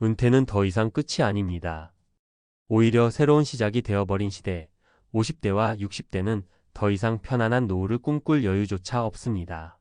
은퇴는 더 이상 끝이 아닙니다. 오히려 새로운 시작이 되어버린 시대, 50대와 60대는 더 이상 편안한 노후를 꿈꿀 여유조차 없습니다.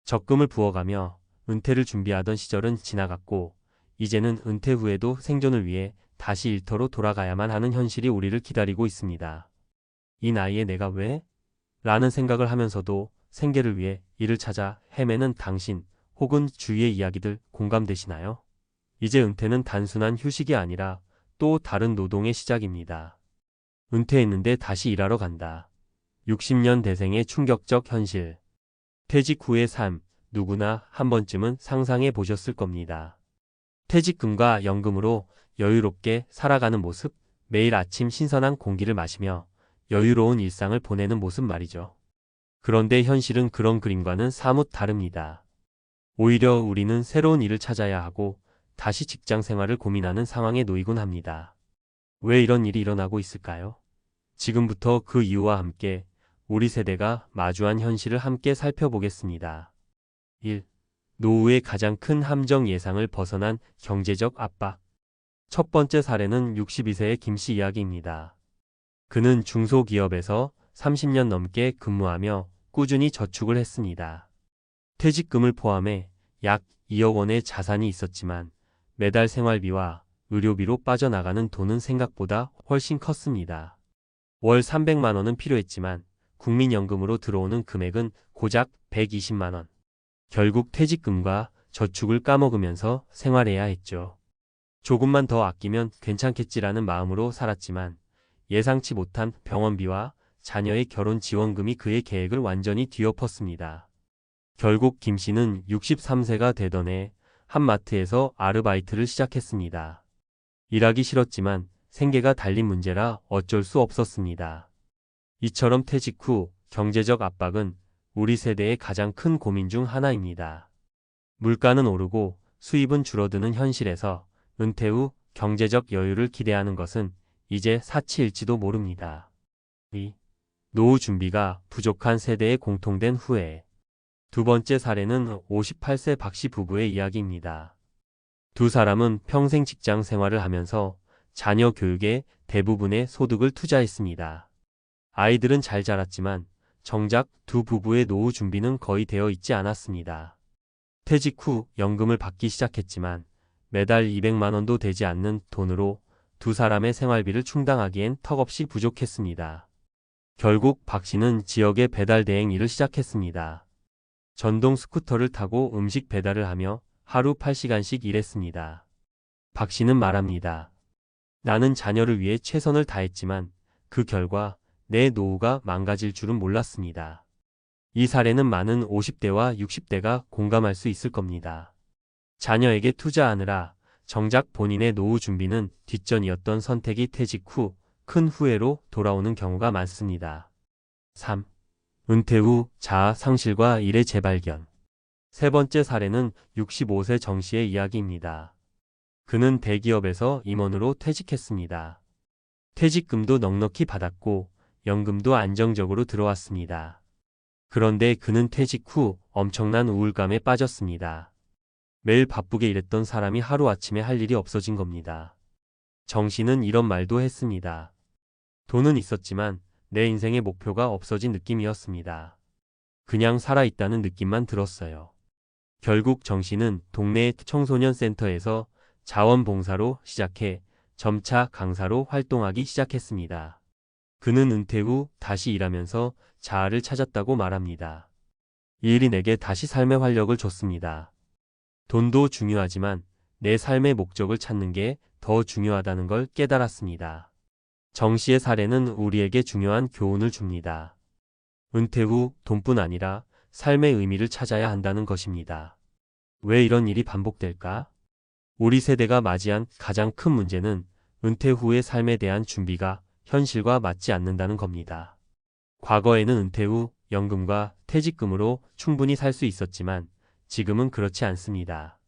적금을 부어가며 은퇴를 준비하던 시절은 지나갔고, 이제는 은퇴 후에도 생존을 위해 다시 일터로 돌아가야만 하는 현실이 우리를 기다리고 있습니다. 이 나이에 내가 왜? 라는 생각을 하면서도 생계를 위해 일을 찾아 헤매는 당신 혹은 주위의 이야기들 공감되시나요? 이제 은퇴는 단순한 휴식이 아니라 또 다른 노동의 시작입니다. 은퇴했는데 다시 일하러 간다. 60년 대생의 충격적 현실. 퇴직 후의 삶, 누구나 한 번쯤은 상상해 보셨을 겁니다. 퇴직금과 연금으로 여유롭게 살아가는 모습, 매일 아침 신선한 공기를 마시며 여유로운 일상을 보내는 모습 말이죠. 그런데 현실은 그런 그림과는 사뭇 다릅니다. 오히려 우리는 새로운 일을 찾아야 하고 다시 직장 생활을 고민하는 상황에 놓이곤 합니다. 왜 이런 일이 일어나고 있을까요? 지금부터 그 이유와 함께 우리 세대가 마주한 현실을 함께 살펴보겠습니다. 1. 노후의 가장 큰 함정 예상을 벗어난 경제적 압박. 첫 번째 사례는 62세의 김 씨 이야기입니다. 그는 중소기업에서 30년 넘게 근무하며 꾸준히 저축을 했습니다. 퇴직금을 포함해 약 2억 원의 자산이 있었지만 매달 생활비와 의료비로 빠져나가는 돈은 생각보다 훨씬 컸습니다. 월 300만 원은 필요했지만 국민연금으로 들어오는 금액은 고작 120만 원. 결국 퇴직금과 저축을 까먹으면서 생활해야 했죠. 조금만 더 아끼면 괜찮겠지라는 마음으로 살았지만 예상치 못한 병원비와 자녀의 결혼 지원금이 그의 계획을 완전히 뒤엎었습니다. 결국 김 씨는 63세가 되던 해 한 마트에서 아르바이트를 시작했습니다. 일하기 싫었지만 생계가 달린 문제라 어쩔 수 없었습니다. 이처럼 퇴직 후 경제적 압박은 우리 세대의 가장 큰 고민 중 하나입니다. 물가는 오르고 수입은 줄어드는 현실에서 은퇴 후 경제적 여유를 기대하는 것은 이제 사치일지도 모릅니다. 2. 노후 준비가 부족한 세대의 공통된 후회. 두 번째 사례는 58세 박 씨 부부의 이야기입니다. 두 사람은 평생 직장 생활을 하면서 자녀 교육에 대부분의 소득을 투자했습니다. 아이들은 잘 자랐지만 정작 두 부부의 노후 준비는 거의 되어 있지 않았습니다. 퇴직 후 연금을 받기 시작했지만 매달 200만 원도 되지 않는 돈으로 두 사람의 생활비를 충당하기엔 턱없이 부족했습니다. 결국 박 씨는 지역의 배달 대행 일을 시작했습니다. 전동 스쿠터를 타고 음식 배달을 하며 하루 8시간씩 일했습니다. 박 씨는 말합니다. 나는 자녀를 위해 최선을 다했지만 그 결과 내 노후가 망가질 줄은 몰랐습니다. 이 사례는 많은 50대와 60대가 공감할 수 있을 겁니다. 자녀에게 투자하느라 정작 본인의 노후 준비는 뒷전이었던 선택이 퇴직 후 큰 후회로 돌아오는 경우가 많습니다. 3. 은퇴 후 자아 상실과 일의 재발견. 세 번째 사례는 65세 정 씨의 이야기입니다. 그는 대기업에서 임원으로 퇴직했습니다. 퇴직금도 넉넉히 받았고 연금도 안정적으로 들어왔습니다. 그런데 그는 퇴직 후 엄청난 우울감에 빠졌습니다. 매일 바쁘게 일했던 사람이 하루아침에 할 일이 없어진 겁니다. 정 씨는 이런 말도 했습니다. 돈은 있었지만 내 인생의 목표가 없어진 느낌이었습니다. 그냥 살아있다는 느낌만 들었어요. 결국 정 씨는 동네 청소년 센터에서 자원봉사로 시작해 점차 강사로 활동하기 시작했습니다. 그는 은퇴 후 다시 일하면서 자아를 찾았다고 말합니다. 이 일이 내게 다시 삶의 활력을 줬습니다. 돈도 중요하지만 내 삶의 목적을 찾는 게 더 중요하다는 걸 깨달았습니다. 정 씨의 사례는 우리에게 중요한 교훈을 줍니다. 은퇴 후 돈뿐 아니라 삶의 의미를 찾아야 한다는 것입니다. 왜 이런 일이 반복될까? 우리 세대가 맞이한 가장 큰 문제는 은퇴 후의 삶에 대한 준비가 현실과 맞지 않는다는 겁니다. 과거에는 은퇴 후 연금과 퇴직금으로 충분히 살 수 있었지만 지금은 그렇지 않습니다.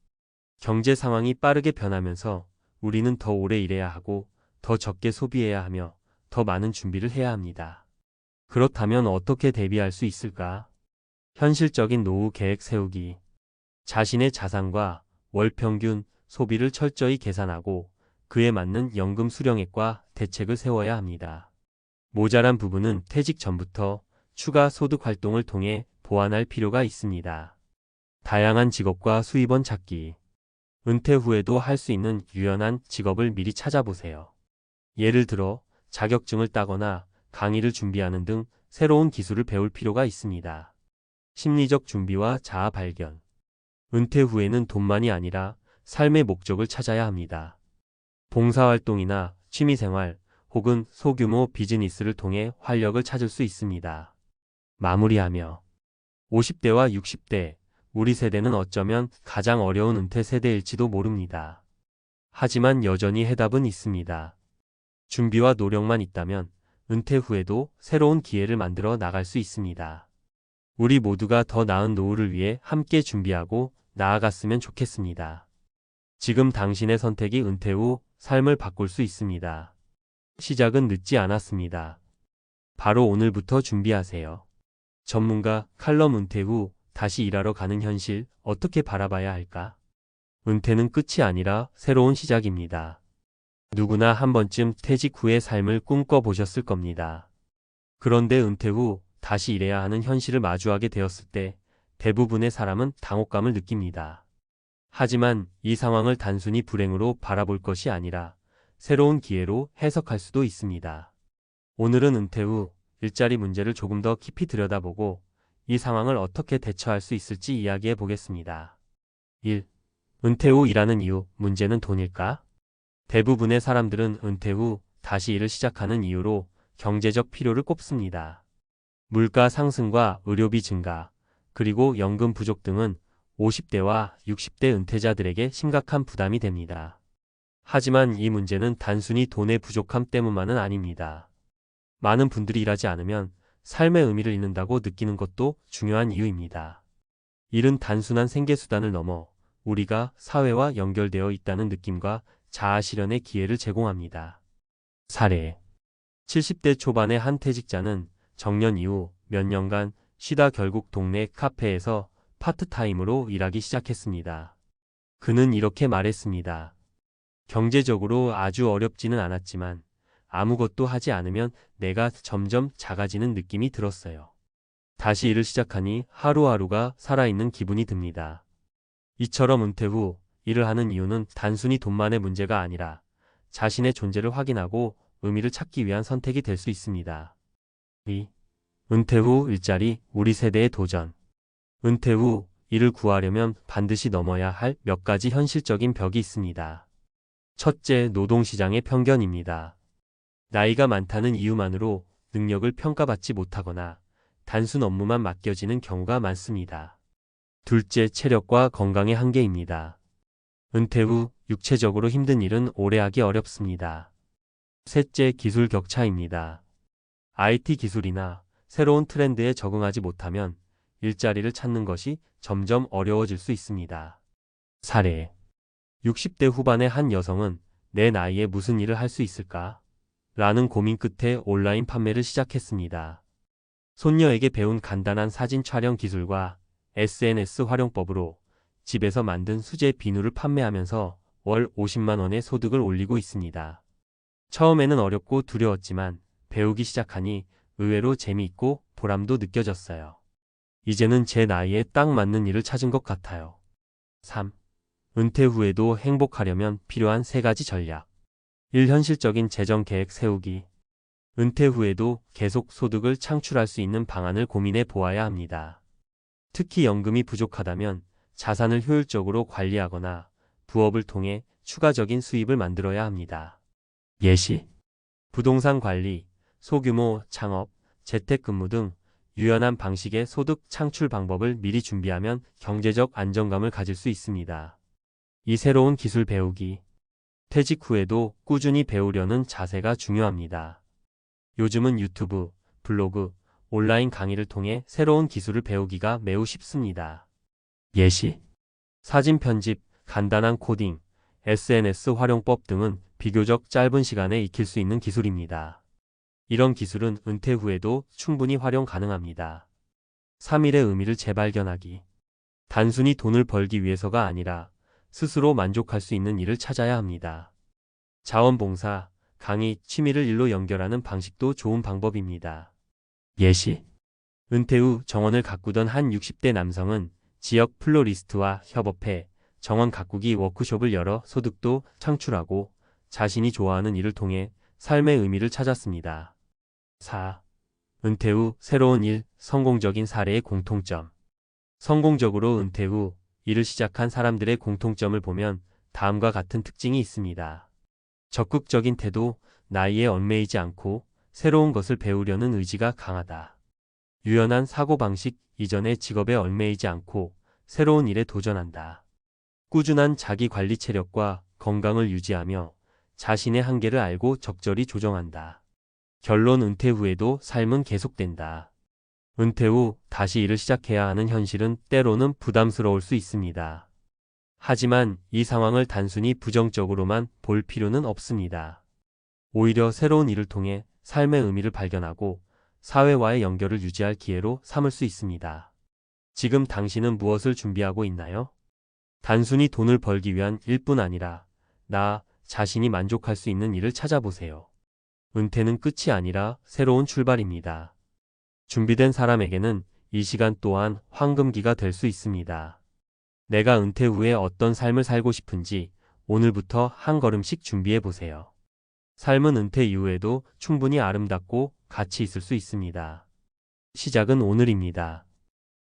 경제 상황이 빠르게 변하면서 우리는 더 오래 일해야 하고 더 적게 소비해야 하며 더 많은 준비를 해야 합니다. 그렇다면 어떻게 대비할 수 있을까? 현실적인 노후 계획 세우기. 자신의 자산과 월 평균 소비를 철저히 계산하고 그에 맞는 연금 수령액과 대책을 세워야 합니다. 모자란 부분은 퇴직 전부터 추가 소득 활동을 통해 보완할 필요가 있습니다. 다양한 직업과 수입원 찾기. 은퇴 후에도 할 수 있는 유연한 직업을 미리 찾아보세요. 예를 들어 자격증을 따거나 강의를 준비하는 등 새로운 기술을 배울 필요가 있습니다. 심리적 준비와 자아 발견. 은퇴 후에는 돈만이 아니라 삶의 목적을 찾아야 합니다. 봉사활동이나 취미생활 혹은 소규모 비즈니스를 통해 활력을 찾을 수 있습니다. 마무리하며 50대와 60대, 우리 세대는 어쩌면 가장 어려운 은퇴 세대일지도 모릅니다. 하지만 여전히 해답은 있습니다. 준비와 노력만 있다면 은퇴 후에도 새로운 기회를 만들어 나갈 수 있습니다. 우리 모두가 더 나은 노후를 위해 함께 준비하고 나아갔으면 좋겠습니다. 지금 당신의 선택이 은퇴 후 삶을 바꿀 수 있습니다. 시작은 늦지 않았습니다. 바로 오늘부터 준비하세요. 전문가 칼럼 은퇴 후 다시 일하러 가는 현실 어떻게 바라봐야 할까? 은퇴는 끝이 아니라 새로운 시작입니다. 누구나 한 번쯤 퇴직 후의 삶을 꿈꿔보셨을 겁니다. 그런데 은퇴 후 다시 일해야 하는 현실을 마주하게 되었을 때 대부분의 사람은 당혹감을 느낍니다. 하지만 이 상황을 단순히 불행으로 바라볼 것이 아니라 새로운 기회로 해석할 수도 있습니다. 오늘은 은퇴 후 일자리 문제를 조금 더 깊이 들여다보고 이 상황을 어떻게 대처할 수 있을지 이야기해 보겠습니다. 1. 은퇴 후 일하는 이유, 문제는 돈일까? 대부분의 사람들은 은퇴 후 다시 일을 시작하는 이유로 경제적 필요를 꼽습니다. 물가 상승과 의료비 증가, 그리고 연금 부족 등은 50대와 60대 은퇴자들에게 심각한 부담이 됩니다. 하지만 이 문제는 단순히 돈의 부족함 때문만은 아닙니다. 많은 분들이 일하지 않으면 삶의 의미를 잃는다고 느끼는 것도 중요한 이유입니다. 일은 단순한 생계수단을 넘어 우리가 사회와 연결되어 있다는 느낌과 자아 실현의 기회를 제공합니다. 사례. 70대 초반의 한 퇴직자는 정년 이후 몇 년간 쉬다 결국 동네 카페에서 파트타임으로 일하기 시작했습니다. 그는 이렇게 말했습니다. 경제적으로 아주 어렵지는 않았지만 아무것도 하지 않으면 내가 점점 작아지는 느낌이 들었어요. 다시 일을 시작하니 하루하루가 살아있는 기분이 듭니다. 이처럼 은퇴 후 일을 하는 이유는 단순히 돈만의 문제가 아니라 자신의 존재를 확인하고 의미를 찾기 위한 선택이 될 수 있습니다. 2. 은퇴 후 일자리, 우리 세대의 도전. 은퇴 후 일을 구하려면 반드시 넘어야 할 몇 가지 현실적인 벽이 있습니다. 첫째, 노동시장의 편견입니다. 나이가 많다는 이유만으로 능력을 평가받지 못하거나 단순 업무만 맡겨지는 경우가 많습니다. 둘째, 체력과 건강의 한계입니다. 은퇴 후 육체적으로 힘든 일은 오래 하기 어렵습니다. 셋째, 기술 격차입니다. IT 기술이나 새로운 트렌드에 적응하지 못하면 일자리를 찾는 것이 점점 어려워질 수 있습니다. 사례. 60대 후반의 한 여성은 내 나이에 무슨 일을 할 수 있을까? 라는 고민 끝에 온라인 판매를 시작했습니다. 손녀에게 배운 간단한 사진 촬영 기술과 SNS 활용법으로 집에서 만든 수제 비누를 판매하면서 월 50만 원의 소득을 올리고 있습니다. 처음에는 어렵고 두려웠지만 배우기 시작하니 의외로 재미있고 보람도 느껴졌어요. 이제는 제 나이에 딱 맞는 일을 찾은 것 같아요. 3. 은퇴 후에도 행복하려면 필요한 3가지 전략. 1. 현실적인 재정 계획 세우기. 은퇴 후에도 계속 소득을 창출할 수 있는 방안을 고민해 보아야 합니다. 특히 연금이 부족하다면 자산을 효율적으로 관리하거나 부업을 통해 추가적인 수입을 만들어야 합니다. 예시. 부동산 관리, 소규모 창업, 재택근무 등 유연한 방식의 소득 창출 방법을 미리 준비하면 경제적 안정감을 가질 수 있습니다. 이 새로운 기술 배우기. 퇴직 후에도 꾸준히 배우려는 자세가 중요합니다. 요즘은 유튜브, 블로그, 온라인 강의를 통해 새로운 기술을 배우기가 매우 쉽습니다. 예시. 사진 편집, 간단한 코딩, SNS 활용법 등은 비교적 짧은 시간에 익힐 수 있는 기술입니다. 이런 기술은 은퇴 후에도 충분히 활용 가능합니다. 3일의 의미를 재발견하기. 단순히 돈을 벌기 위해서가 아니라 스스로 만족할 수 있는 일을 찾아야 합니다. 자원봉사, 강의, 취미를 일로 연결하는 방식도 좋은 방법입니다. 예시. 은퇴 후 정원을 가꾸던 한 60대 남성은 지역 플로리스트와 협업해 정원 가꾸기 워크숍을 열어 소득도 창출하고 자신이 좋아하는 일을 통해 삶의 의미를 찾았습니다. 4. 은퇴 후 새로운 일, 성공적인 사례의 공통점. 성공적으로 은퇴 후 일을 시작한 사람들의 공통점을 보면 다음과 같은 특징이 있습니다. 적극적인 태도, 나이에 얽매이지 않고 새로운 것을 배우려는 의지가 강하다. 유연한 사고방식, 이전의 직업에 얽매이지 않고 새로운 일에 도전한다. 꾸준한 자기관리 체력과 건강을 유지하며 자신의 한계를 알고 적절히 조정한다. 결론 은퇴 후에도 삶은 계속된다. 은퇴 후 다시 일을 시작해야 하는 현실은 때로는 부담스러울 수 있습니다. 하지만 이 상황을 단순히 부정적으로만 볼 필요는 없습니다. 오히려 새로운 일을 통해 삶의 의미를 발견하고 사회와의 연결을 유지할 기회로 삼을 수 있습니다. 지금 당신은 무엇을 준비하고 있나요? 단순히 돈을 벌기 위한 일뿐 아니라 나 자신이 만족할 수 있는 일을 찾아보세요. 은퇴는 끝이 아니라 새로운 출발입니다. 준비된 사람에게는 이 시간 또한 황금기가 될 수 있습니다. 내가 은퇴 후에 어떤 삶을 살고 싶은지 오늘부터 한 걸음씩 준비해 보세요. 삶은 은퇴 이후에도 충분히 아름답고 가치 있을 수 있습니다. 시작은 오늘입니다.